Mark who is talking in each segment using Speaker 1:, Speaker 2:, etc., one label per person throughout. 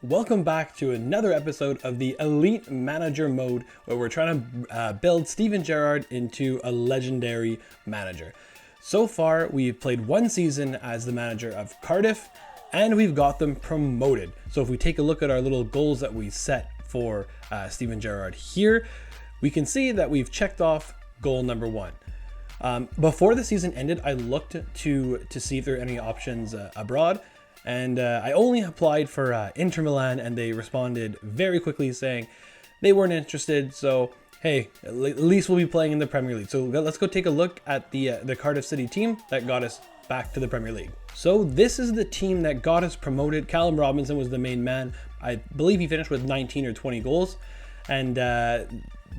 Speaker 1: Welcome back to another episode of the Elite Manager Mode, where we're trying to build Steven Gerrard into a legendary manager. So far, we've played one season as the manager of Cardiff, and we've got them promoted. So if we take a look at our little goals that we set for Steven Gerrard here, we can see that we've checked off goal number one. Before the season ended, I looked to see if there are any options abroad. And I only applied for Inter Milan, and they responded very quickly saying they weren't interested. So, hey, at least we'll be playing in the Premier League. So let's go take a look at the Cardiff City team that got us back to the Premier League. So this is the team that got us promoted. Callum Robinson was the main man. I believe he finished with 19 or 20 goals. And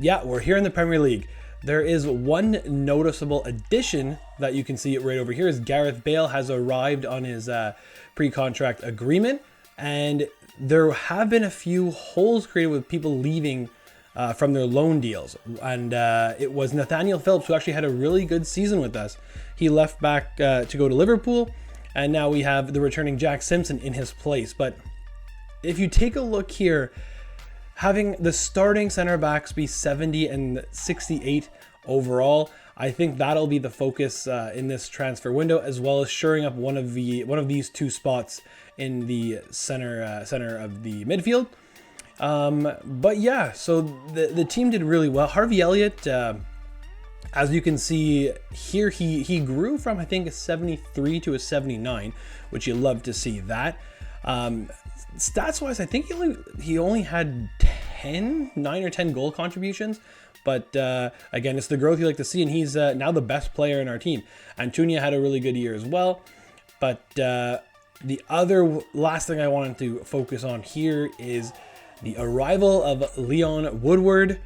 Speaker 1: yeah, we're here in the Premier League. There is one noticeable addition that you can see it right over here is Gareth Bale has arrived on his pre-contract agreement, and there have been a few holes created with people leaving from their loan deals, and it was Nathaniel Phillips who actually had a really good season with us. He left back to go to Liverpool, and now we have the returning Jack Simpson in his place. But if you take a look here, having the starting center backs be 70 and 68 overall, I think that'll be the focus in this transfer window, as well as shoring up one of these two spots in the center of the midfield. But yeah, so the team did really well. Harvey Elliott, as you can see here, he grew from I think a 73 to a 79, which you love to see that. Stats wise, I think he only had 9 or 10 goal contributions, but again, it's the growth you like to see, and he's now the best player in our team. Antunia had a really good year as well, but the other last thing I wanted to focus on here is the arrival of Leon Woodward,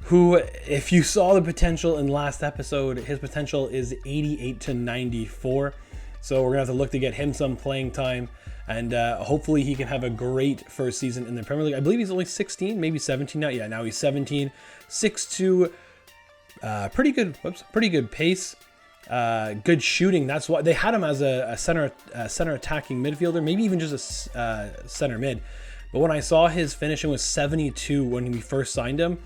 Speaker 1: who, if you saw the potential in last episode, his potential is 88 to 94. So we're gonna have to look to get him some playing time, and hopefully he can have a great first season in the Premier League. I believe he's only 16, maybe 17 now. Yeah, now he's 17, 6'2", pretty good pace, good shooting. That's why they had him as a center attacking midfielder, maybe even just a center mid. But when I saw his finishing was 72 when we first signed him,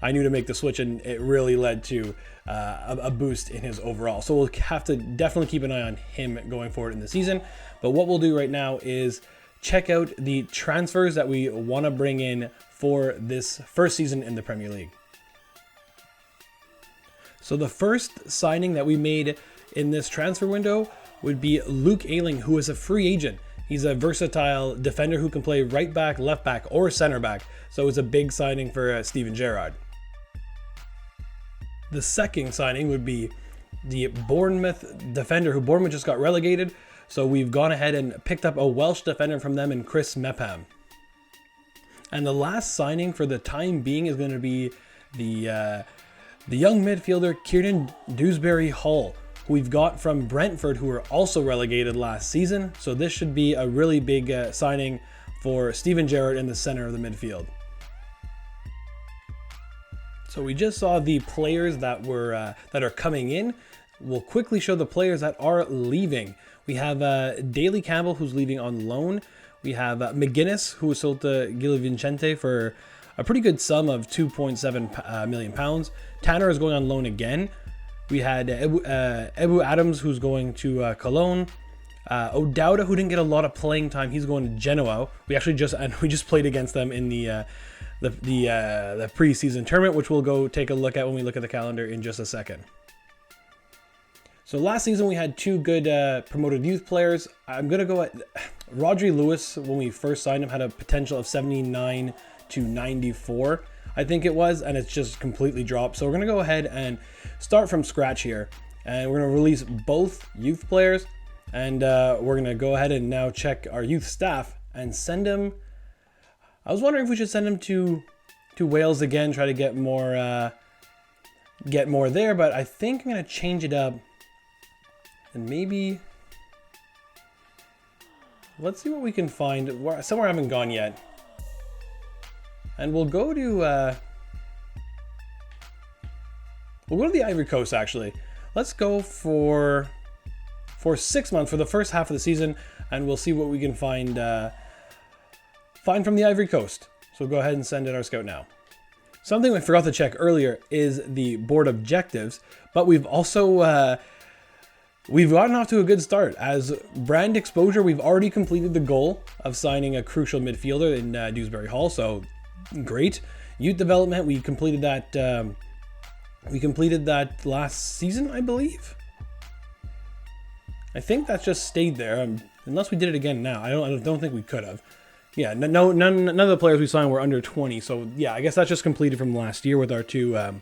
Speaker 1: I knew to make the switch, and it really led to a boost in his overall. So we'll have to definitely keep an eye on him going forward in the season. But what we'll do right now is check out the transfers that we want to bring in for this first season in the Premier League. So the first signing that we made in this transfer window would be Luke Ayling, who is a free agent. He's a versatile defender who can play right back, left back, or center back. So it's a big signing for Steven Gerrard. The second signing would be the Bournemouth defender, who Bournemouth just got relegated. So we've gone ahead and picked up a Welsh defender from them in Chris Mepham. And the last signing for the time being is going to be the young midfielder Kieran Dewsbury-Hall, who we've got from Brentford, who were also relegated last season. So this should be a really big signing for Steven Gerrard in the center of the midfield. So we just saw the players that are coming in. We'll quickly show the players that are leaving. We have Daley Campbell, who's leaving on loan. We have McGuinness, who was sold to Gil Vicente for a pretty good sum of £2.7 million. Tanner is going on loan again. We had Ebu Adams, who's going to Cologne. O'Dowda, who didn't get a lot of playing time, he's going to Genoa. We just played against them in the preseason tournament, which we'll go take a look at when we look at the calendar in just a second. So last season we had two good promoted youth players. I'm gonna go at Rodri Lewis. When we first signed him, had a potential of 79 to 94, I think it was, and it's just completely dropped. So we're gonna go ahead and start from scratch here, and we're gonna release both youth players, and we're gonna go ahead and now check our youth staff and send him. I was wondering if we should send him to Wales again, try to get more there, but I think I'm gonna change it up, and maybe let's see what we can find somewhere I haven't gone yet, and we'll go to the Ivory Coast. Actually, let's go for 6 months for the first half of the season, and we'll see what we can find Find from the Ivory Coast. So go ahead and send in our scout now. Something we forgot to check earlier is the board objectives, but we've also we've gotten off to a good start. As brand exposure, we've already completed the goal of signing a crucial midfielder in Dewsbury Hall, so great. Youth development, we completed that last season, I believe. I think that just stayed there, unless we did it again now. I don't think we could have. Yeah, none of the players we signed were under 20, so yeah, I guess that's just completed from last year with our two youth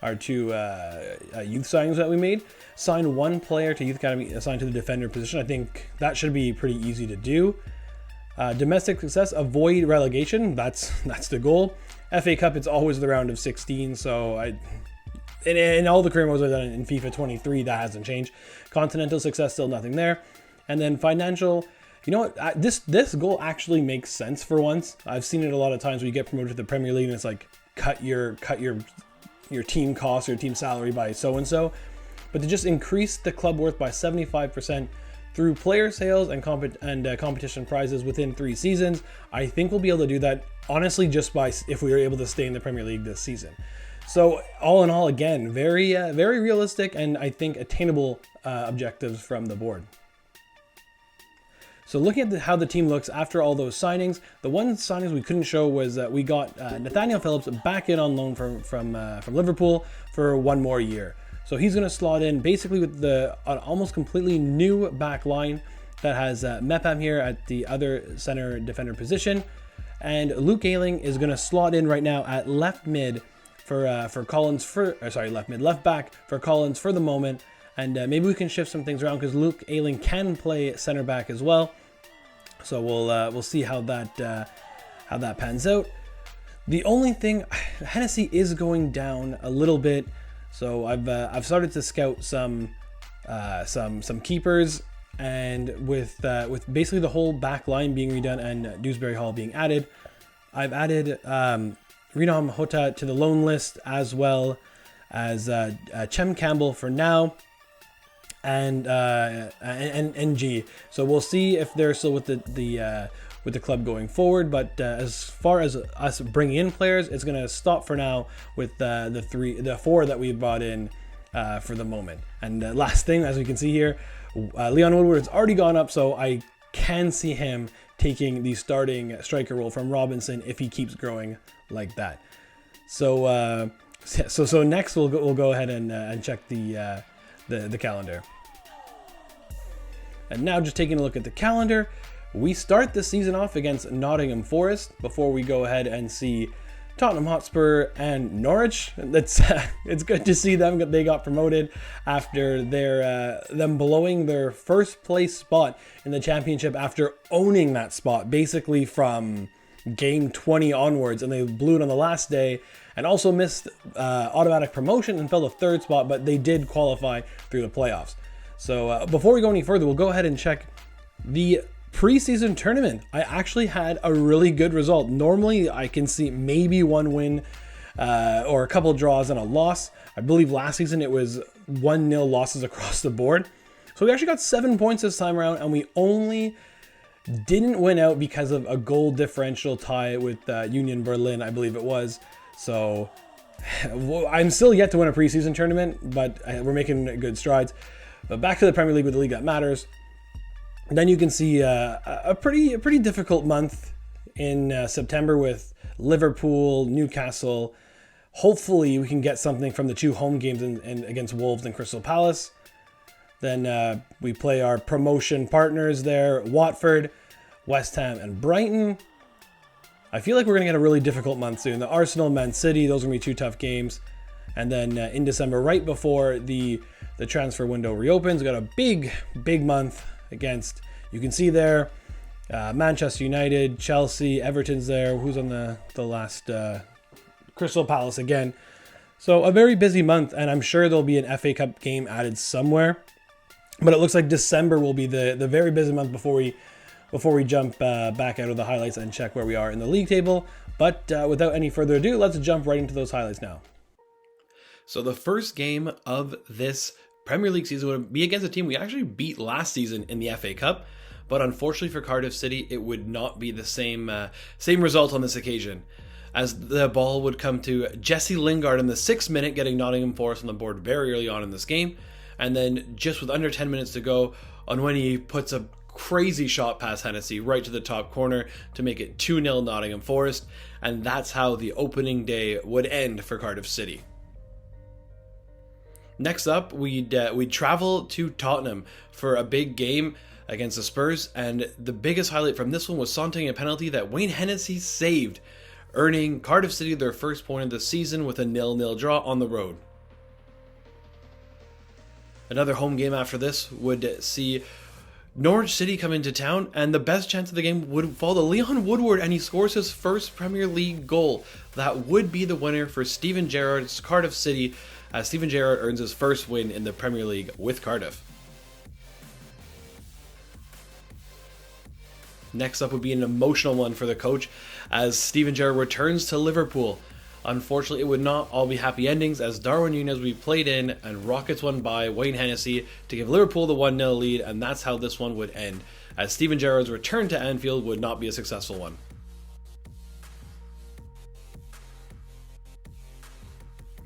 Speaker 1: signings that we made. Signed one player to Youth Academy assigned to the defender position. I think that should be pretty easy to do. Domestic success, avoid relegation. That's the goal. FA Cup, it's always the round of 16, so in all the career modes I've done in FIFA 23, that hasn't changed. Continental success, still nothing there. And then financial. You know what? This goal actually makes sense for once. I've seen it a lot of times when you get promoted to the Premier League and it's like cut your team cost or team salary by so and so, but to just increase the club worth by 75% through player sales and competition prizes within 3 seasons. I think we'll be able to do that honestly just by if we were able to stay in the Premier League this season. So all in all, again, very realistic and I think attainable objectives from the board. So looking at how the team looks after all those signings, the one signings we couldn't show was that we got Nathaniel Phillips back in on loan from Liverpool for 1 more year. So he's going to slot in basically with an almost completely new back line that has Mepham here at the other center defender position. And Luke Ayling is going to slot in right now at left mid for Collins left back for Collins for the moment. And maybe we can shift some things around because Luke Ayling can play center back as well. So we'll see how that pans out. The only thing, Hennessy is going down a little bit, so I've started to scout some keepers, and with basically the whole back line being redone and Dewsbury Hall being added, I've added Renam Hota to the loan list as well as Chem Campbell for now. And NG. So we'll see if they're still with the club going forward. But as far as us bringing in players, it's going to stop for now with the 4 that we brought in for the moment. And last thing, as we can see here, Leon Woodward has already gone up, so I can see him taking the starting striker role from Robinson if he keeps growing like that. So next we'll go ahead and check the calendar. And now just taking a look at the calendar, we start the season off against Nottingham Forest before we go ahead and see Tottenham Hotspur and Norwich. It's good to see them. They got promoted after them blowing their first place spot in the championship after owning that spot basically from game 20 onwards, and they blew it on the last day and also missed automatic promotion and fell to 3rd spot, but they did qualify through the playoffs. So before we go any further, we'll go ahead and check the preseason tournament. I actually had a really good result. Normally I can see maybe 1 win or a couple draws and a loss. I believe last season it was 1-0 losses across the board. So we actually got 7 points this time around, and we only didn't win out because of a goal differential tie with Union Berlin, I believe it was. So I'm still yet to win a preseason tournament, but we're making good strides. But back to the Premier League with the league that matters. Then you can see a pretty difficult month in September with Liverpool, Newcastle. Hopefully we can get something from the 2 home games in against Wolves and Crystal Palace. Then we play our promotion partners there, Watford, West Ham, and Brighton. I feel like we're going to get a really difficult month soon. The Arsenal, Man City, those are going to be 2 tough games. And then in December, right before the transfer window reopens, we got a big month against, you can see there, Manchester United, Chelsea, Everton's there. Who's on the last? Crystal Palace again. So a very busy month, and I'm sure there'll be an FA Cup game added somewhere. But it looks like December will be the very busy month before we jump back out of the highlights and check where we are in the league table. But without any further ado, let's jump right into those highlights now. So the first game of this Premier League season would be against a team we actually beat last season in the FA Cup. but unfortunately for Cardiff City, it would not be the same result on this occasion, as the ball would come to Jesse Lingard in the 6th minute, getting Nottingham Forest on the board very early on in this game, and then just with under 10 minutes to go, Onwenu puts a crazy shot past Hennessy right to the top corner to make it 2-0 Nottingham Forest, and that's how the opening day would end for Cardiff City. Next up, we'd travel to Tottenham for a big game against the Spurs, and the biggest highlight from this one was Sonting a penalty that Wayne Hennessy saved, earning Cardiff City their first point of the season with a 0-0 draw on the road. Another home game after this would see Norwich City come into town, and the best chance of the game would fall to Leon Woodward, and he scores his first Premier League goal. That would be the winner for Steven Gerrard's Cardiff City, as Steven Gerrard earns his first win in the Premier League with Cardiff. Next up would be an emotional one for the coach, as Steven Gerrard returns to Liverpool. Unfortunately, it would not all be happy endings, as Darwin Núñez would be played in and Rockets won by Wayne Hennessy to give Liverpool the 1-0 lead, and that's how this one would end, as Steven Gerrard's return to Anfield would not be a successful one.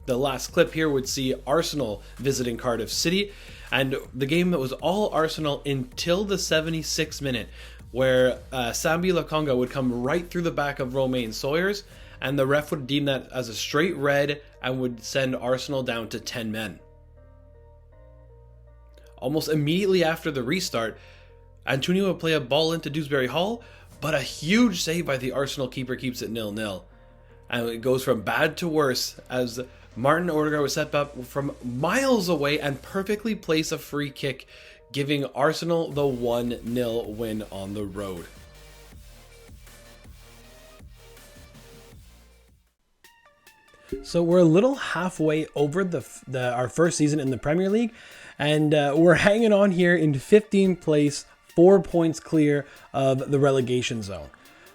Speaker 1: The last clip here would see Arsenal visiting Cardiff City, and the game that was all Arsenal until the 76th minute, where Sambi Lokonga would come right through the back of Romain Sawyers, and the ref would deem that as a straight red and would send Arsenal down to 10 men. Almost immediately after the restart, Antonio would play a ball into Dewsbury Hall, but a huge save by the Arsenal keeper keeps it 0-0. And it goes from bad to worse, as Martin Odegaard was set up from miles away and perfectly placed a free kick, giving Arsenal the 1-0 win on the road. So we're a little halfway over our first season in the Premier League, and we're hanging on here in 15th place, 4 points clear of the relegation zone.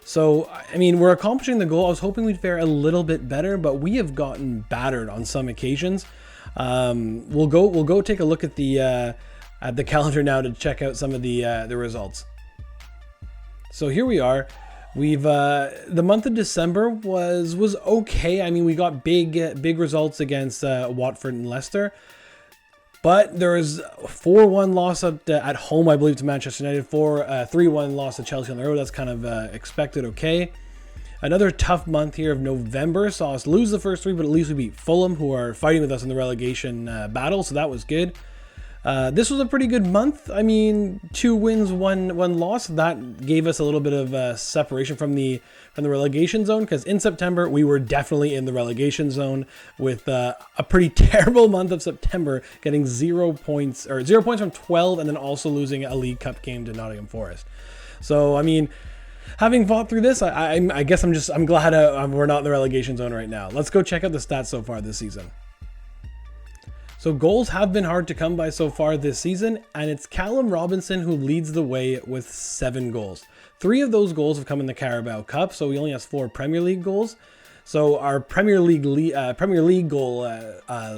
Speaker 1: So, I mean, we're accomplishing the goal. I was hoping we'd fare a little bit better, but we have gotten battered on some occasions. We'll go take a look at the calendar now to check out some of the results. So here we are. We've the month of December was okay. I mean, we got big results against Watford and Leicester, but there was 4-1 loss at home, I believe, to Manchester United. 3-1 loss to Chelsea on the road. That's kind of expected. Okay. Another tough month here of November saw us lose the first 3, but at least we beat Fulham, who are fighting with us in the relegation battle. So that was good. This was a pretty good month. I mean, 2 wins, one loss. That gave us a little bit of separation from the relegation zone, because in September we were definitely in the relegation zone with a pretty terrible month of September, getting 0 points from 12, and then also losing a League Cup game to Nottingham Forest. So, I mean, having fought through this, I guess I'm glad we're not in the relegation zone right now. Let's go check out the stats so far this season. So goals have been hard to come by so far this season, and it's Callum Robinson who leads the way with 7 goals. 3 of those goals have come in the Carabao Cup, so he only has 4 Premier League goals. So our Premier League goal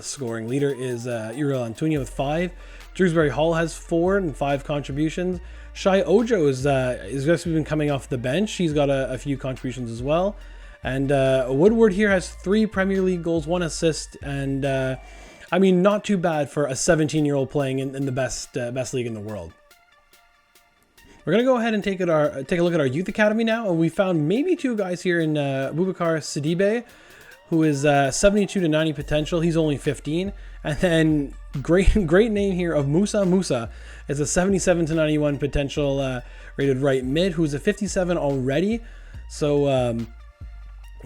Speaker 1: scoring leader is Uriel Antonio with 5. Dewsbury Hall has 4 and 5 contributions. Shai Ojo is just been coming off the bench. He's got a few contributions as well. And Woodward here has 3 Premier League goals, 1 assist, and I mean, not too bad for a 17-year-old playing in the best league in the world. We're going to go ahead and take a look at our youth academy now, and we found maybe 2 guys here in Boubacar Sidibe, who is 72 to 90 potential. He's only 15. And then great name here of Musa is a 77 to 91 potential rated right mid, who's a 57 already. So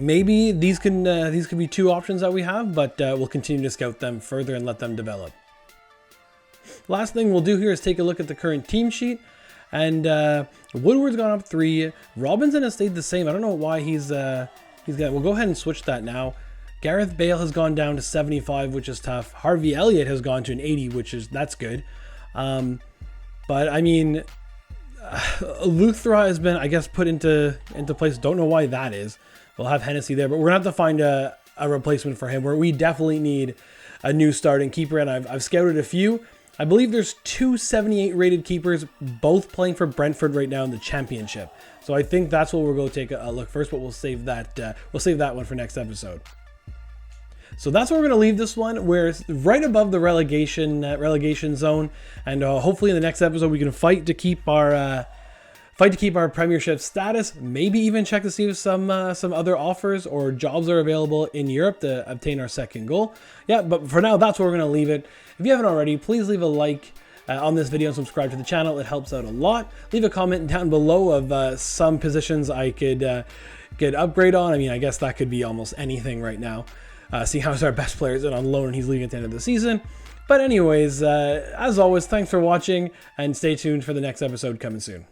Speaker 1: maybe these could be 2 options that we have, but we'll continue to scout them further and let them develop. Last thing we'll do here is take a look at the current team sheet, and Woodward's gone up 3. Robinson has stayed the same. I don't know why we'll go ahead and switch that now. Gareth Bale has gone down to 75, which is tough. Harvey Elliott has gone to an 80, that's good. But I mean, Luthra has been, I guess, put into place. Don't know why that is. We'll have Hennessy there, but we're going to have to find a replacement for him, where we definitely need a new starting keeper, and I've scouted a few. I believe there's 2 78 rated keepers, both playing for Brentford right now in the Championship. So I think that's what we'll go take a look first, but we'll save that one for next episode. So that's where we're going to leave this one. We're right above the relegation zone, and hopefully in the next episode we can fight to keep our Premiership status. Maybe even check to see if some other offers or jobs are available in Europe to obtain our second goal. Yeah, but for now that's where we're going to leave it. If you haven't already, please leave a like on this video and subscribe to the channel. It helps out a lot. Leave a comment down below of some positions I could upgrade on. I mean, I guess that could be almost anything right now. Seeing how our best player is on loan and he's leaving at the end of the season. But anyways, as always, thanks for watching and stay tuned for the next episode coming soon.